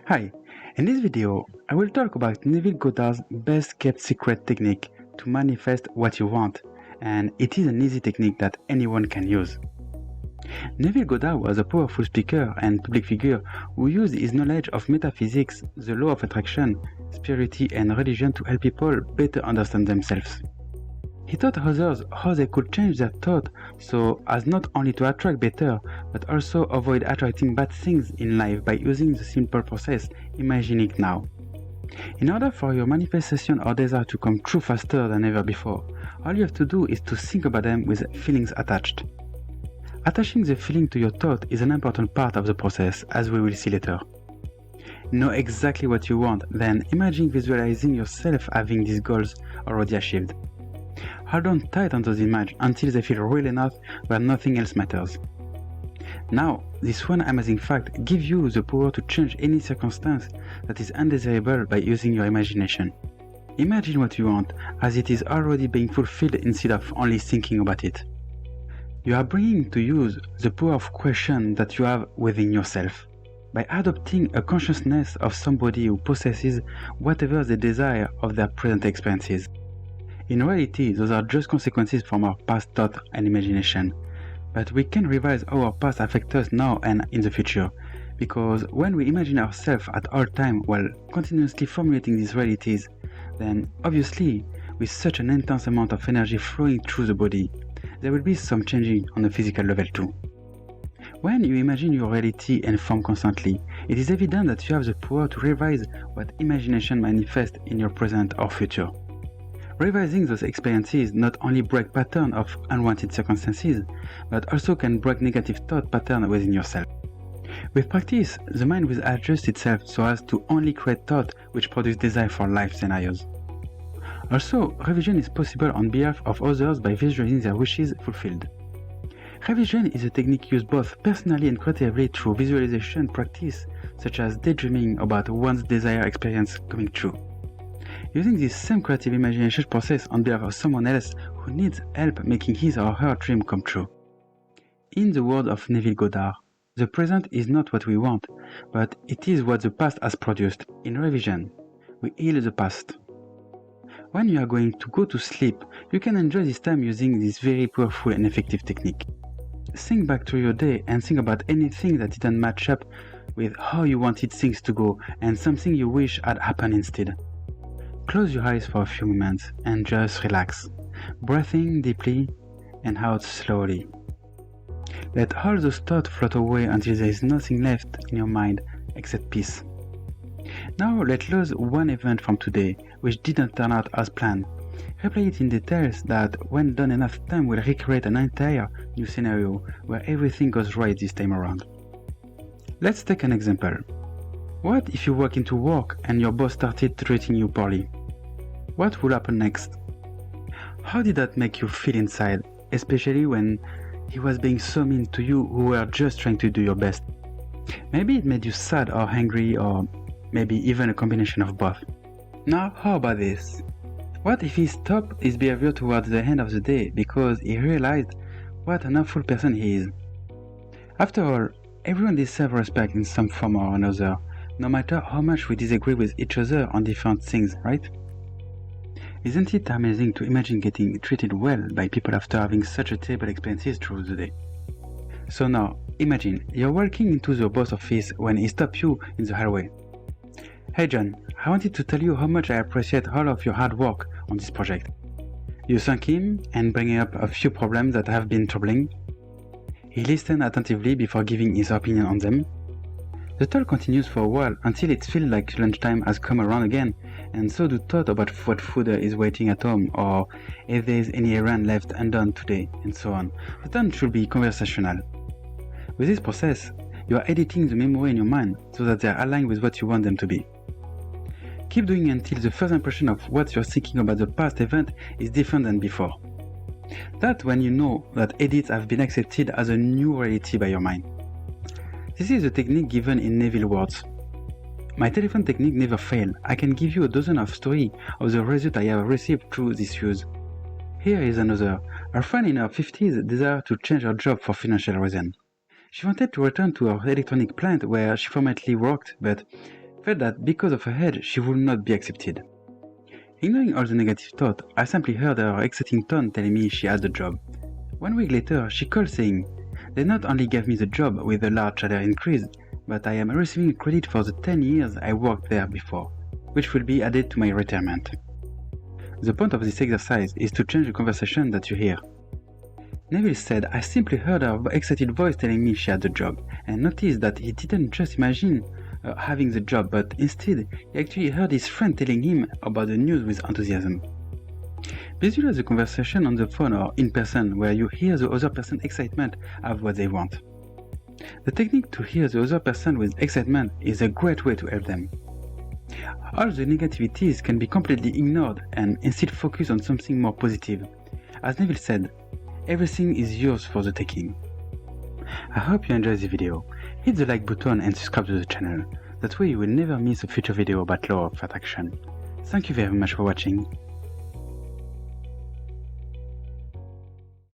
Hi, in this video I will talk about Neville Goddard's best kept secret technique to manifest what you want, and it is an easy technique that anyone can use. Neville Goddard was a powerful speaker and public figure who used his knowledge of metaphysics, the law of attraction, spirituality and religion to help people better understand themselves. He taught others how they could change their thought so as not only to attract better, but also avoid attracting bad things in life by using the simple process, imagine it now. In order for your manifestation or desire to come true faster than ever before, all you have to do is to think about them with feelings attached. Attaching the feeling to your thought is an important part of the process, as we will see later. Know exactly what you want, then imagine visualizing yourself having these goals already achieved. Hold on tight on those images until they feel real enough where nothing else matters. Now, this one amazing fact gives you the power to change any circumstance that is undesirable by using your imagination. Imagine what you want as it is already being fulfilled instead of only thinking about it. You are bringing to use the power of question that you have within yourself. By adopting a consciousness of somebody who possesses whatever they desire of their present experiences. In reality, those are just consequences from our past thought and imagination. But we can revise how our past affects us now and in the future, because when we imagine ourselves at all times while continuously formulating these realities, then obviously, with such an intense amount of energy flowing through the body, there will be some changing on the physical level too. When you imagine your reality and form constantly, it is evident that you have the power to revise what imagination manifests in your present or future. Revising those experiences not only break patterns of unwanted circumstances, but also can break negative thought patterns within yourself. With practice, the mind will adjust itself so as to only create thought which produce desire for life scenarios. Also, revision is possible on behalf of others by visualizing their wishes fulfilled. Revision is a technique used both personally and creatively through visualization practice, such as daydreaming about one's desired experience coming true. Using this same creative imagination process on behalf of someone else who needs help making his or her dream come true. In the words of Neville Goddard, the present is not what we want, but it is what the past has produced. In revision, we heal the past. When you are going to go to sleep, you can enjoy this time using this very powerful and effective technique. Think back to your day and think about anything that didn't match up with how you wanted things to go and something you wish had happened instead. Close your eyes for a few moments and just relax, breathing deeply and out slowly. Let all those thoughts float away until there is nothing left in your mind except peace. Now let's lose one event from today which didn't turn out as planned. Replay it in details that, when done enough time, will recreate an entire new scenario where everything goes right this time around. Let's take an example. What if you walk into work and your boss started treating you poorly? What will happen next? How did that make you feel inside, especially when he was being so mean to you who were just trying to do your best? Maybe it made you sad or angry, or maybe even a combination of both. Now, how about this? What if he stopped his behavior towards the end of the day because he realized what an awful person he is? After all, everyone deserves respect in some form or another, no matter how much we disagree with each other on different things, right? Isn't it amazing to imagine getting treated well by people after having such a terrible experiences through the day? So now, imagine you're walking into the boss office when he stops you in the hallway. Hey John, I wanted to tell you how much I appreciate all of your hard work on this project. You thank him and bring up a few problems that have been troubling. He listens attentively before giving his opinion on them. The talk continues for a while until it feels like lunchtime has come around again, and so do thought about what food is waiting at home, or if there is any errand left undone today, and so on. The time should be conversational. With this process, you are editing the memory in your mind so that they are aligned with what you want them to be. Keep doing until the first impression of what you're thinking about the past event is different than before. That's when you know that edits have been accepted as a new reality by your mind. This is a technique given in Neville words. My telephone technique never fails. I can give you a dozen of stories of the result I have received through this use. Here is another. A friend in her 50s desired to change her job for financial reasons. She wanted to return to her electronic plant where she formerly worked, but felt that because of her age she would not be accepted. Ignoring all the negative thought, I simply heard her exciting tone telling me she had the job. 1 week later, she called saying, "They not only gave me the job with a large salary increase, but I am receiving credit for the 10 years I worked there before, which will be added to my retirement." The point of this exercise is to change the conversation that you hear. Neville said, "I simply heard her excited voice telling me she had the job, and noticed that he didn't just imagine having the job, but instead he actually heard his friend telling him about the news with enthusiasm." Visualize the conversation on the phone or in person where you hear the other person's excitement of what they want. The technique to hear the other person with excitement is a great way to help them. All the negativities can be completely ignored and instead focus on something more positive. As Neville said, everything is yours for the taking. I hope you enjoyed the video. Hit the like button and subscribe to the channel. That way you will never miss a future video about law of attraction. Thank you very much for watching.